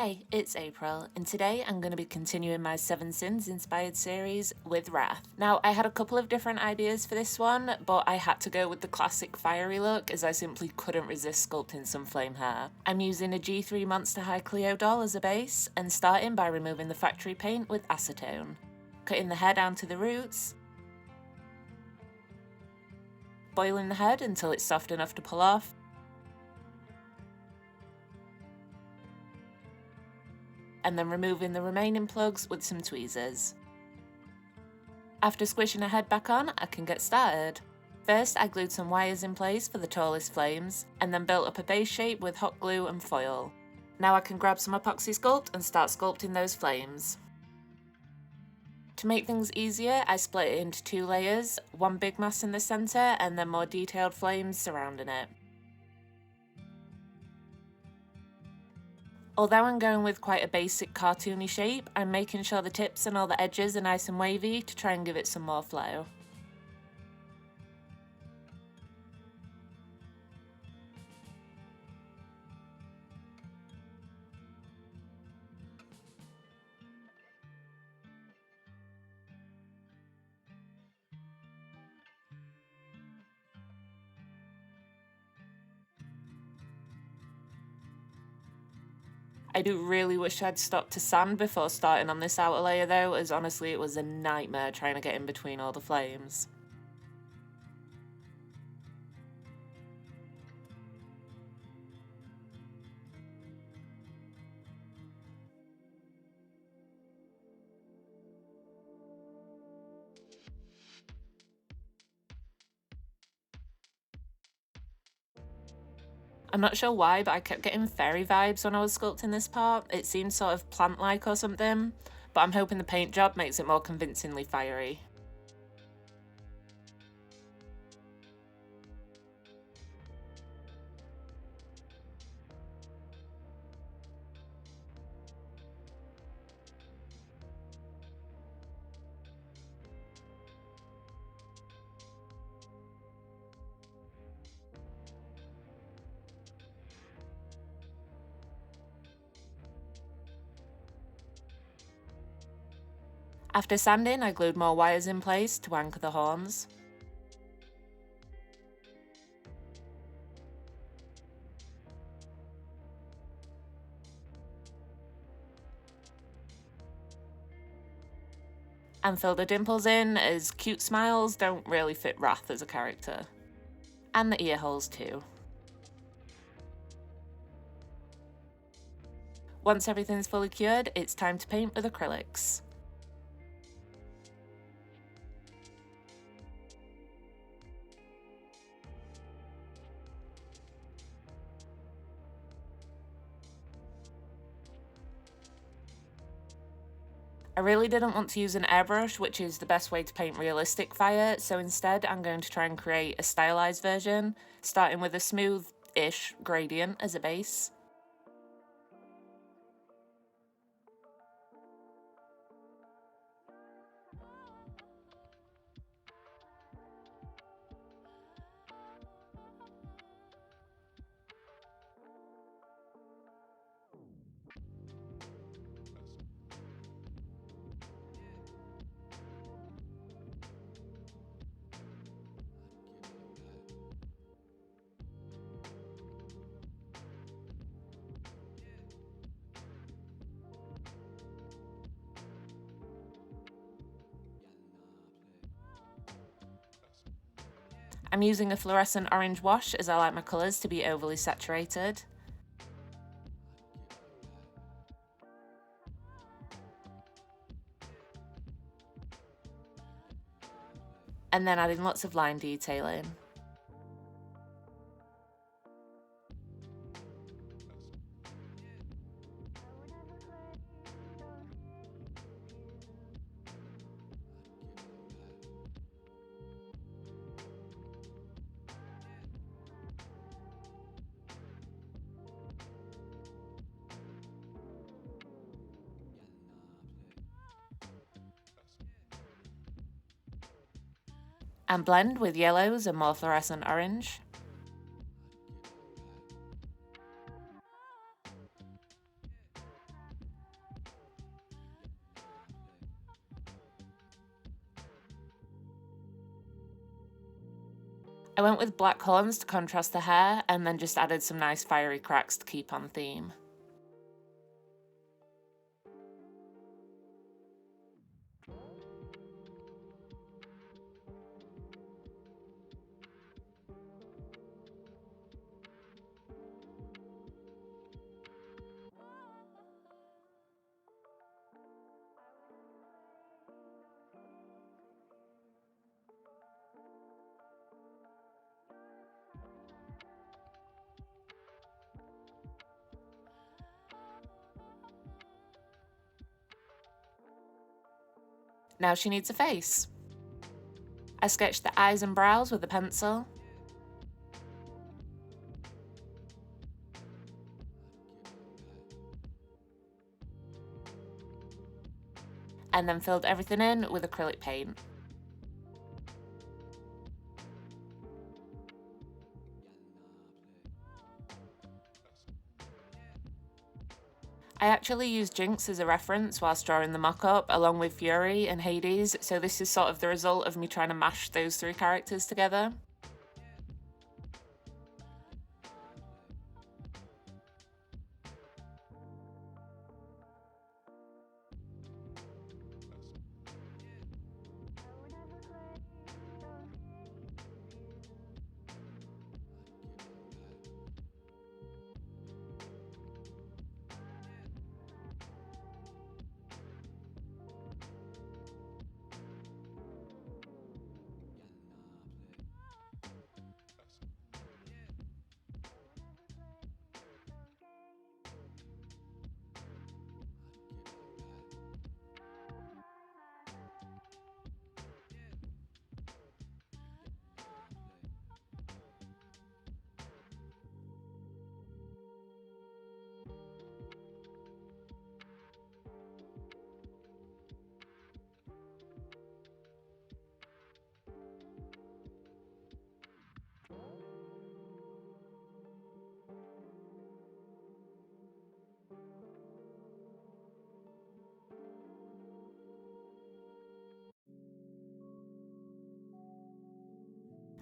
Hey, it's April, and today I'm going to be continuing my Seven Sins inspired series with Wrath. Now, I had a couple of different ideas for this one, but I had to go with the classic fiery look as I simply couldn't resist sculpting some flame hair. I'm using a G3 Monster High Cleo doll as a base, and starting by removing the factory paint with acetone. Cutting the hair down to the roots, boiling the head until it's soft enough to pull off, and then removing the remaining plugs with some tweezers. After squishing her head back on, I can get started. First, I glued some wires in place for the tallest flames, and then built up a base shape with hot glue and foil. Now I can grab some Apoxie Sculpt and start sculpting those flames. To make things easier, I split it into two layers, one big mass in the centre and then more detailed flames surrounding it. Although I'm going with quite a basic cartoony shape, I'm making sure the tips and all the edges are nice and wavy to try and give it some more flow. I do really wish I'd stopped to sand before starting on this outer layer though, as honestly it was a nightmare trying to get in between all the flames. I'm not sure why, but I kept getting fairy vibes when I was sculpting this part. It seemed sort of plant-like or something, but I'm hoping the paint job makes it more convincingly fiery. After sanding, I glued more wires in place to anchor the horns. And filled the dimples in, as cute smiles don't really fit Wrath as a character. And the ear holes too. Once everything's fully cured, it's time to paint with acrylics. I really didn't want to use an airbrush, which is the best way to paint realistic fire, so instead I'm going to try and create a stylized version, starting with a smooth-ish gradient as a base. I'm using a fluorescent orange wash as I like my colours to be overly saturated. And then adding lots of line detailing. And blend with yellows and more fluorescent orange. I went with black horns to contrast the hair and then just added some nice fiery cracks to keep on theme. Now she needs a face. I sketched the eyes and brows with a pencil. And then filled everything in with acrylic paint. I actually used Jinx as a reference whilst drawing the mock-up, along with Fury and Hades, so this is sort of the result of me trying to mash those three characters together.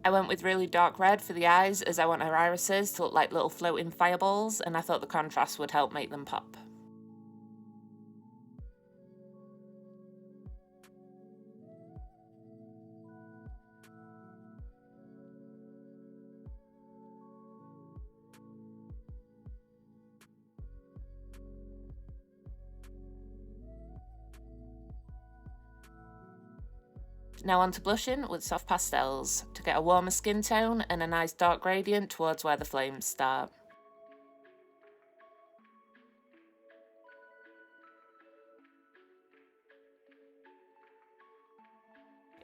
I went with really dark red for the eyes as I want her irises to look like little floating fireballs, and I thought the contrast would help make them pop. Now on to blushing with soft pastels to get a warmer skin tone and a nice dark gradient towards where the flames start.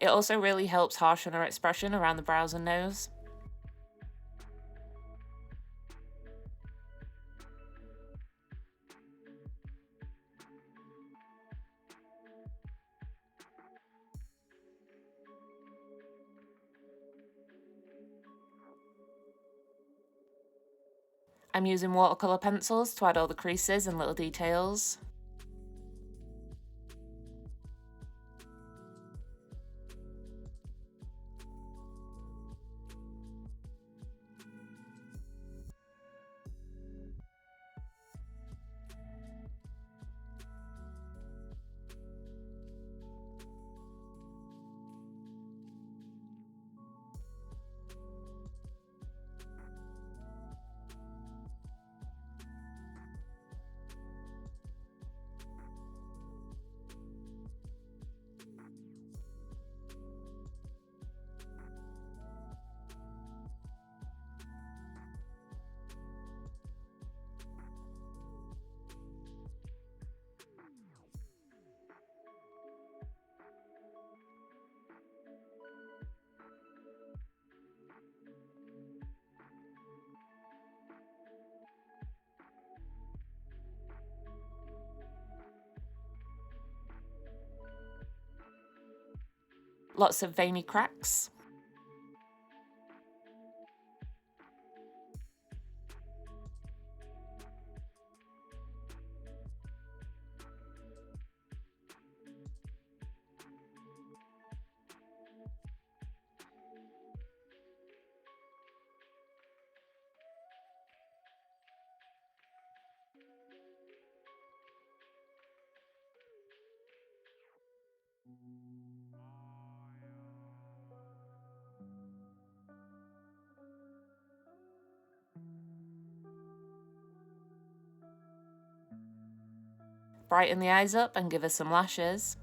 It also really helps harshen her expression around the brows and nose. I'm using watercolour pencils to add all the creases and little details. Lots of veiny cracks. brighten the eyes up and give her some lashes.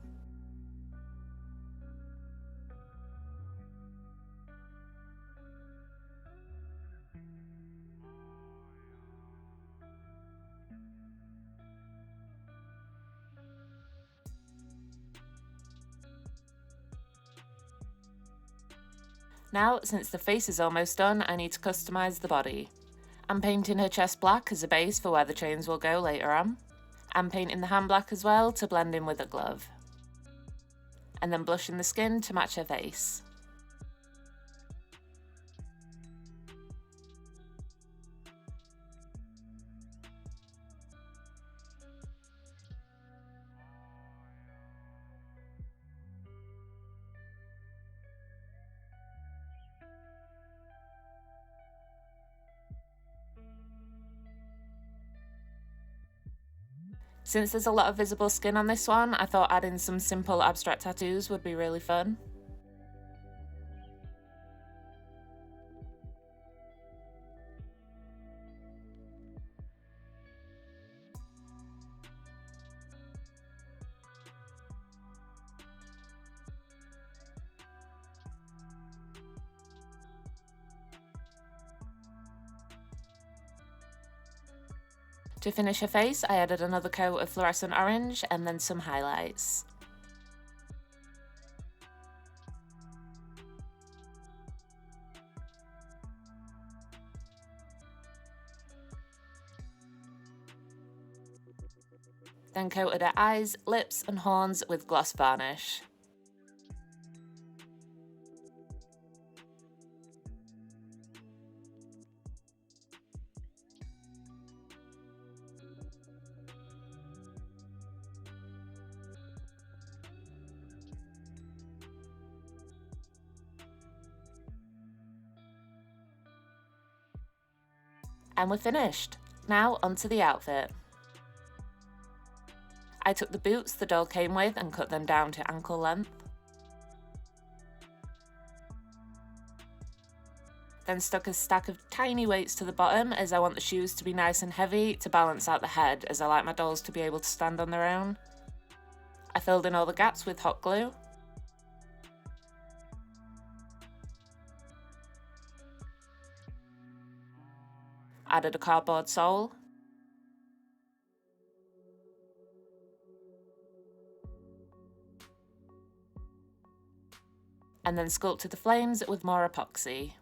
Now, since the face is almost done, I need to customise the body. I'm painting her chest black as a base for where the chains will go later on. I'm painting the hand black as well to blend in with the glove. And then blushing the skin to match her face. Since there's a lot of visible skin on this one, I thought adding some simple abstract tattoos would be really fun. To finish her face, I added another coat of fluorescent orange and then some highlights. Then coated her eyes, lips and horns with gloss varnish. And we're finished. Now onto the outfit. I took the boots the doll came with and cut them down to ankle length. Then stuck a stack of tiny weights to the bottom as I want the shoes to be nice and heavy to balance out the head, as I like my dolls to be able to stand on their own. I filled in all the gaps with hot glue. Added a cardboard sole. And then sculpted the flames with more epoxy.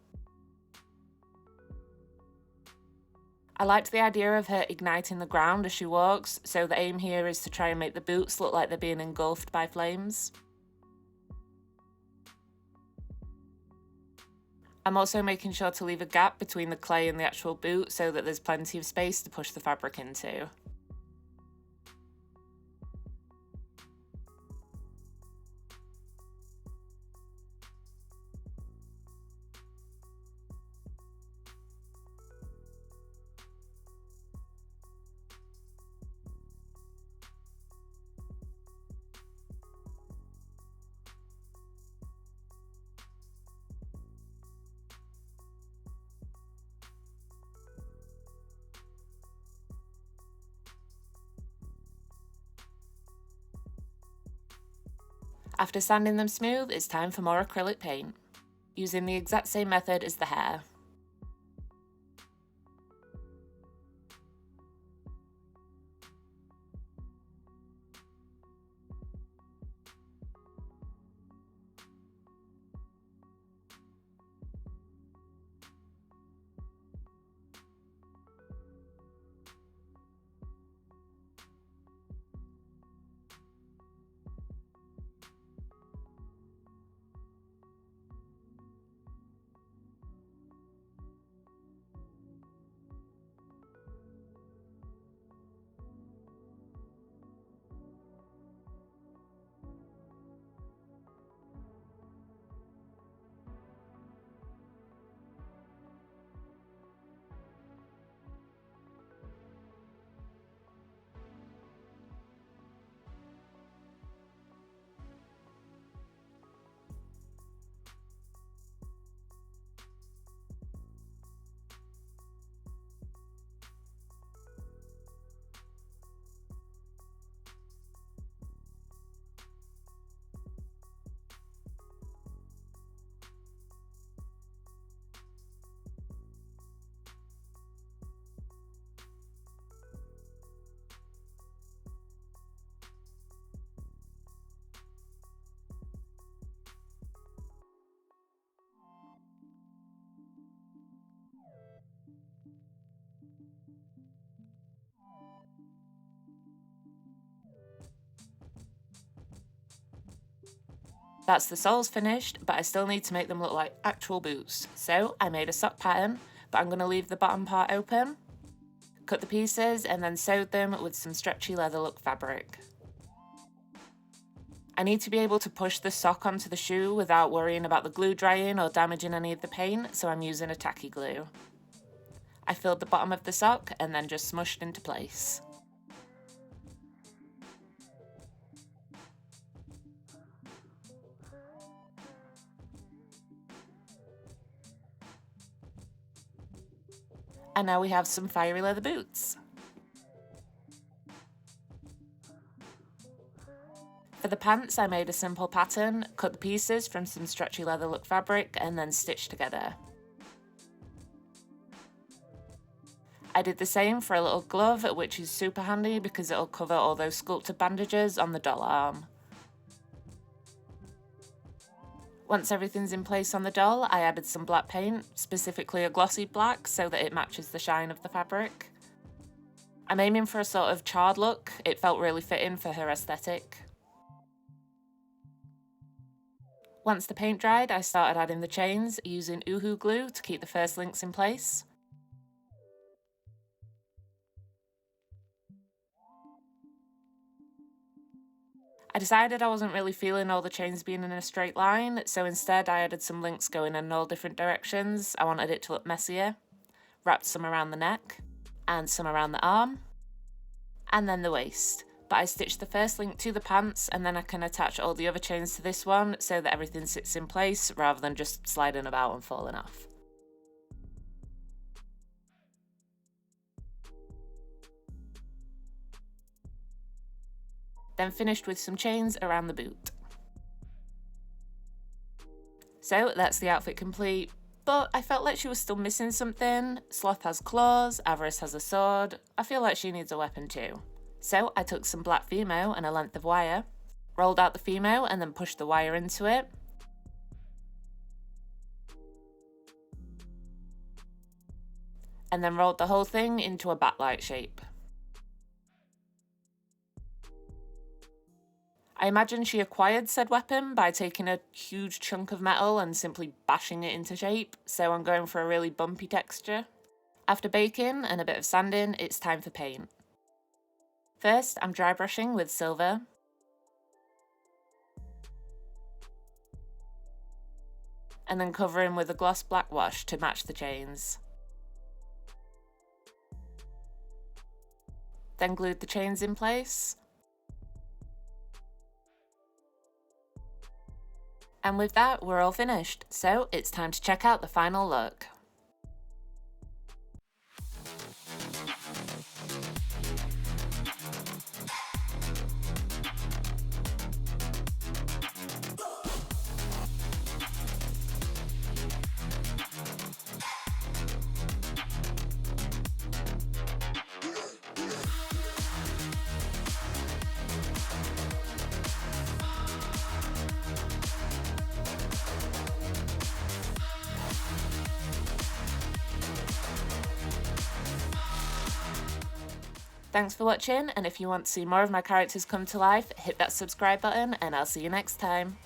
I liked the idea of her igniting the ground as she walks, so the aim here is to try and make the boots look like they're being engulfed by flames. I'm also making sure to leave a gap between the clay and the actual boot so that there's plenty of space to push the fabric into. After sanding them smooth, it's time for more acrylic paint, using the exact same method as the hair. That's the soles finished, but I still need to make them look like actual boots. So I made a sock pattern, but I'm going to leave the bottom part open, cut the pieces, and then sewed them with some stretchy leather look fabric. I need to be able to push the sock onto the shoe without worrying about the glue drying or damaging any of the paint, so I'm using a Tacky Glue. I filled the bottom of the sock and then just smushed into place. And now we have some fiery leather boots. For the pants, I made a simple pattern, cut the pieces from some stretchy leather look fabric, and then stitched together. I did the same for a little glove, which is super handy because it'll cover all those sculpted bandages on the doll arm. Once everything's in place on the doll, I added some black paint, specifically a glossy black, so that it matches the shine of the fabric. I'm aiming for a sort of charred look. It felt really fitting for her aesthetic. Once the paint dried, I started adding the chains using UHU Glue to keep the first links in place. I decided I wasn't really feeling all the chains being in a straight line, so instead I added some links going in all different directions. I wanted it to look messier. Wrapped some around the neck, and some around the arm, and then the waist. But I stitched the first link to the pants, and then I can attach all the other chains to this one so that everything sits in place rather than just sliding about and falling off. Then finished with some chains around the boot. So that's the outfit complete, but I felt like she was still missing something. Sloth has claws, Avarice has a sword. I feel like she needs a weapon too. So I took some black Fimo and a length of wire, rolled out the Fimo and then pushed the wire into it. And then rolled the whole thing into a backlight shape. I imagine she acquired said weapon by taking a huge chunk of metal and simply bashing it into shape, so I'm going for a really bumpy texture. After baking and a bit of sanding, it's time for paint. First, I'm dry brushing with silver. And then covering with a gloss black wash to match the chains. Then glued the chains in place. And with that, we're all finished, so it's time to check out the final look. Thanks for watching, and if you want to see more of my characters come to life, hit that subscribe button and I'll see you next time.